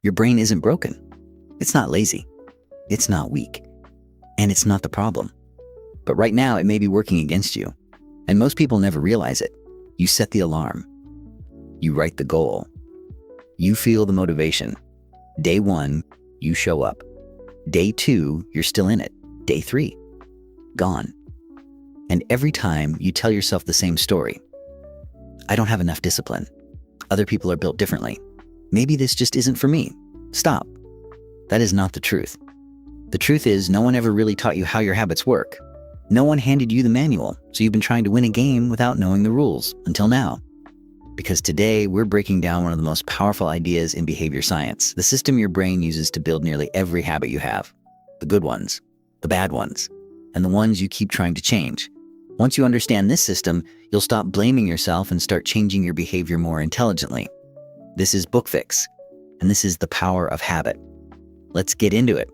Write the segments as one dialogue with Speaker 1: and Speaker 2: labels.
Speaker 1: Your brain isn't broken. It's not lazy. It's not weak. And it's not the problem. But right now, it may be working against you. And most people never realize it. You set the alarm. You write the goal. You feel the motivation. Day 1, you show up. Day 2, you're still in it. Day 3, gone. And every time you tell yourself the same story. I don't have enough discipline. Other people are built differently. Maybe this just isn't for me. Stop. That is not the truth. The truth is, no one ever really taught you how your habits work. No one handed you the manual, so you've been trying to win a game without knowing the rules until now. Because today, we're breaking down one of the most powerful ideas in behavior science, the system your brain uses to build nearly every habit you have. The good ones, the bad ones, and the ones you keep trying to change. Once you understand this system, you'll stop blaming yourself and start changing your behavior more intelligently. This is Book Fix, and this is the power of habit. Let's get into it.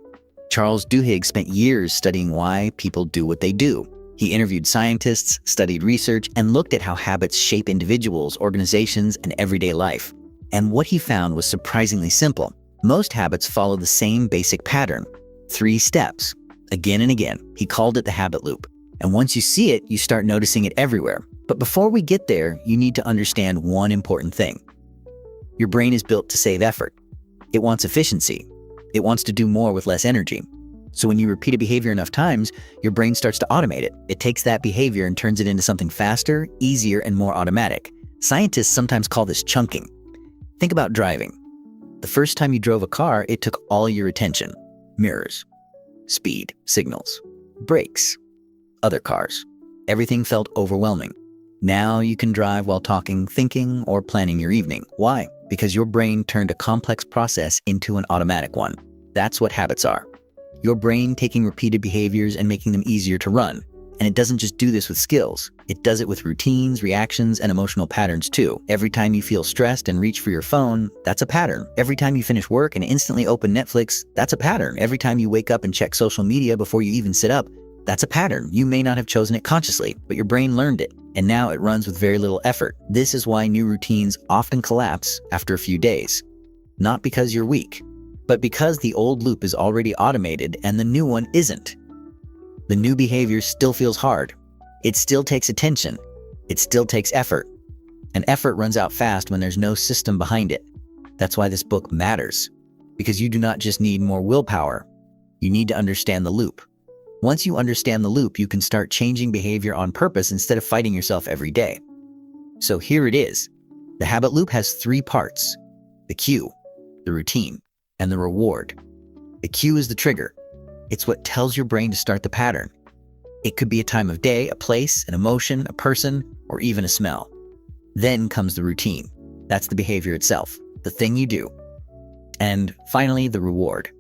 Speaker 1: Charles Duhigg spent years studying why people do what they do. He interviewed scientists, studied research, and looked at how habits shape individuals, organizations, and everyday life. And what he found was surprisingly simple. Most habits follow the same basic pattern, 3 steps, again and again. He called it the habit loop. And once you see it, you start noticing it everywhere. But before we get there, you need to understand one important thing. Your brain is built to save effort. It wants efficiency. It wants to do more with less energy. So when you repeat a behavior enough times, your brain starts to automate it. It takes that behavior and turns it into something faster, easier, and more automatic. Scientists sometimes call this chunking. Think about driving. The first time you drove a car, it took all your attention. Mirrors, speed, signals, brakes, other cars. Everything felt overwhelming. Now you can drive while talking, thinking, or planning your evening. Why? Because your brain turned a complex process into an automatic one. That's what habits are. Your brain taking repeated behaviors and making them easier to run. And it doesn't just do this with skills. It does it with routines, reactions, and emotional patterns too. Every time you feel stressed and reach for your phone, that's a pattern. Every time you finish work and instantly open Netflix, that's a pattern. Every time you wake up and check social media before you even sit up, that's a pattern. You may not have chosen it consciously, but your brain learned it, and now it runs with very little effort. This is why new routines often collapse after a few days. Not because you're weak, but because the old loop is already automated and the new one isn't. The new behavior still feels hard. It still takes attention. It still takes effort. And effort runs out fast when there's no system behind it. That's why this book matters. Because you do not just need more willpower. You need to understand the loop. Once you understand the loop, you can start changing behavior on purpose instead of fighting yourself every day. So here it is. The habit loop has 3 parts: the cue, the routine, and the reward. The cue is the trigger. It's what tells your brain to start the pattern. It could be a time of day, a place, an emotion, a person, or even a smell. Then comes the routine. That's the behavior itself, the thing you do. And finally, the reward.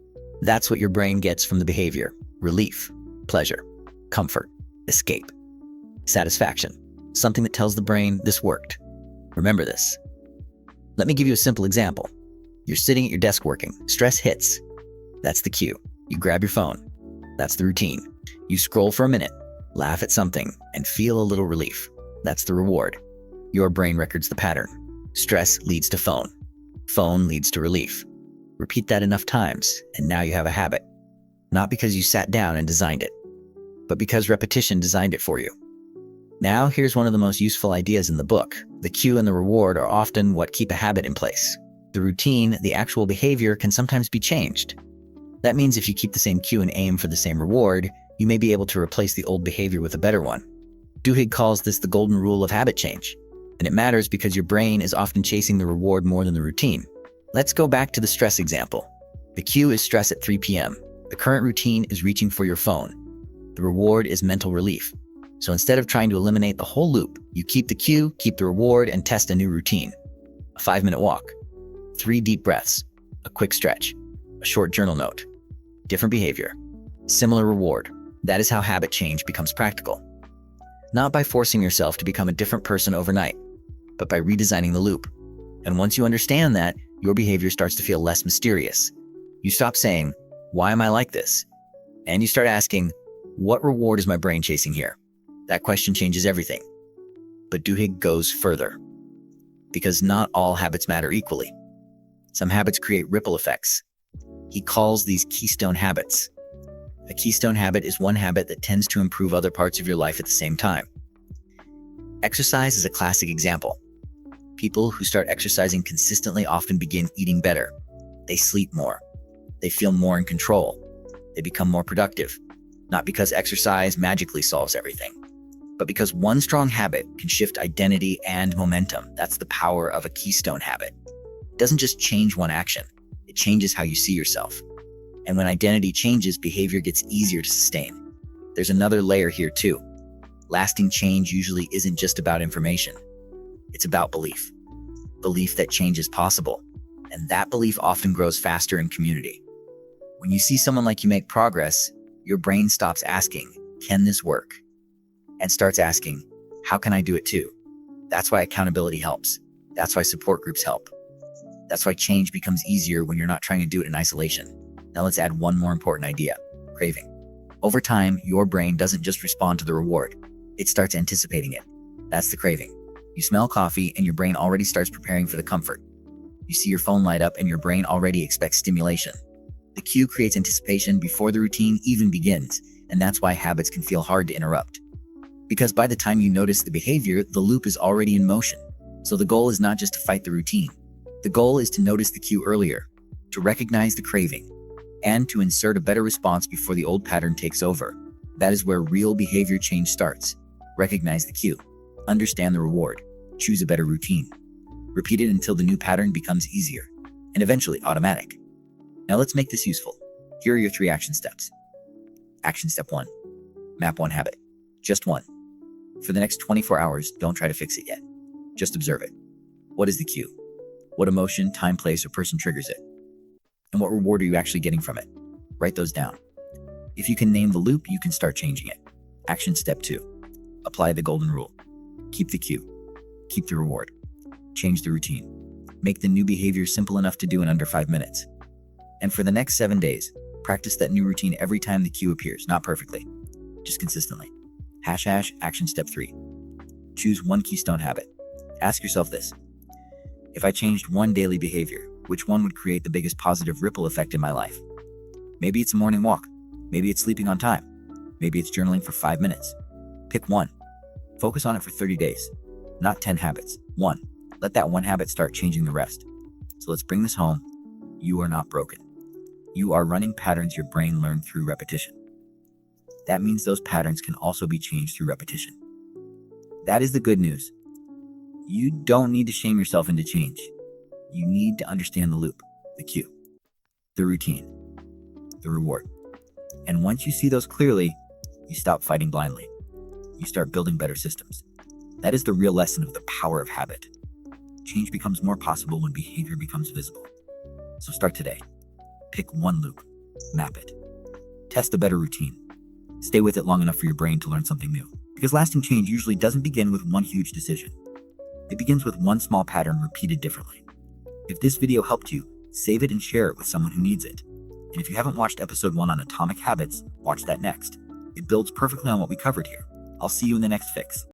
Speaker 1: That's what your brain gets from the behavior: relief, pleasure, comfort, escape, satisfaction. Something that tells the brain this worked. Remember this. Let me give you a simple example. You're sitting at your desk working. Stress hits. That's the cue. You grab your phone. That's the routine. You scroll for a minute, laugh at something, and feel a little relief. That's the reward. Your brain records the pattern. Stress leads to phone. Phone leads to relief. Repeat that enough times, and now you have a habit. Not because you sat down and designed it, but because repetition designed it for you. Now here's one of the most useful ideas in the book. The cue and the reward are often what keep a habit in place. The routine, the actual behavior, can sometimes be changed. That means if you keep the same cue and aim for the same reward, you may be able to replace the old behavior with a better one. Duhigg calls this the golden rule of habit change. And it matters because your brain is often chasing the reward more than the routine. Let's go back to the stress example. The cue is stress at 3 p.m. The current routine is reaching for your phone. The reward is mental relief. So instead of trying to eliminate the whole loop, you keep the cue, keep the reward, and test a new routine. A 5-minute walk, 3 deep breaths, a quick stretch, a short journal note. Different behavior, similar reward. That is how habit change becomes practical. Not by forcing yourself to become a different person overnight, but by redesigning the loop. And once you understand that, your behavior starts to feel less mysterious. You stop saying, "Why am I like this?" And you start asking, "What reward is my brain chasing here?" That question changes everything. But Duhigg goes further. Because not all habits matter equally. Some habits create ripple effects. He calls these keystone habits. A keystone habit is one habit that tends to improve other parts of your life at the same time. Exercise is a classic example. People who start exercising consistently often begin eating better. They sleep more. They feel more in control. They become more productive. Not because exercise magically solves everything, but because one strong habit can shift identity and momentum. That's the power of a keystone habit. It doesn't just change one action, it changes how you see yourself. And when identity changes, behavior gets easier to sustain. There's another layer here too. Lasting change usually isn't just about information. It's about belief. Belief that change is possible. And that belief often grows faster in community. When you see someone like you make progress, your brain stops asking, "Can this work?" and starts asking, "How can I do it too?" That's why accountability helps. That's why support groups help. That's why change becomes easier when you're not trying to do it in isolation. Now let's add one more important idea: craving. Over time, your brain doesn't just respond to the reward. It starts anticipating it. That's the craving. You smell coffee and your brain already starts preparing for the comfort. You see your phone light up and your brain already expects stimulation. The cue creates anticipation before the routine even begins, and that's why habits can feel hard to interrupt. Because by the time you notice the behavior, the loop is already in motion. So the goal is not just to fight the routine. The goal is to notice the cue earlier, to recognize the craving, and to insert a better response before the old pattern takes over. That is where real behavior change starts. Recognize the cue, understand the reward, choose a better routine. Repeat it until the new pattern becomes easier, and eventually automatic. Now let's make this useful. Here are your 3 action steps. Action step 1, map one habit. Just one. For the next 24 hours, don't try to fix it yet. Just observe it. What is the cue? What emotion, time, place, or person triggers it? And what reward are you actually getting from it? Write those down. If you can name the loop, you can start changing it. Action step 2, apply the golden rule. Keep the cue. Keep the reward. Change the routine. Make the new behavior simple enough to do in under 5 minutes. And for the next 7 days, practice that new routine every time the cue appears, not perfectly, just consistently. # action step 3. Choose one keystone habit. Ask yourself this: if I changed one daily behavior, which one would create the biggest positive ripple effect in my life? Maybe it's a morning walk. Maybe it's sleeping on time. Maybe it's journaling for 5 minutes. Pick one. Focus on it for 30 days. Not 10 habits. One. Let that one habit start changing the rest. So let's bring this home. You are not broken. You are running patterns your brain learned through repetition. That means those patterns can also be changed through repetition. That is the good news. You don't need to shame yourself into change. You need to understand the loop, the cue, the routine, the reward. And once you see those clearly, you stop fighting blindly. You start building better systems. That is the real lesson of the power of habit. Change becomes more possible when behavior becomes visible. So start today. Pick one loop, map it. Test a better routine. Stay with it long enough for your brain to learn something new. Because lasting change usually doesn't begin with one huge decision. It begins with one small pattern repeated differently. If this video helped you, save it and share it with someone who needs it. And if you haven't watched episode 1 on atomic habits, watch that next. It builds perfectly on what we covered here. I'll see you in the next fix.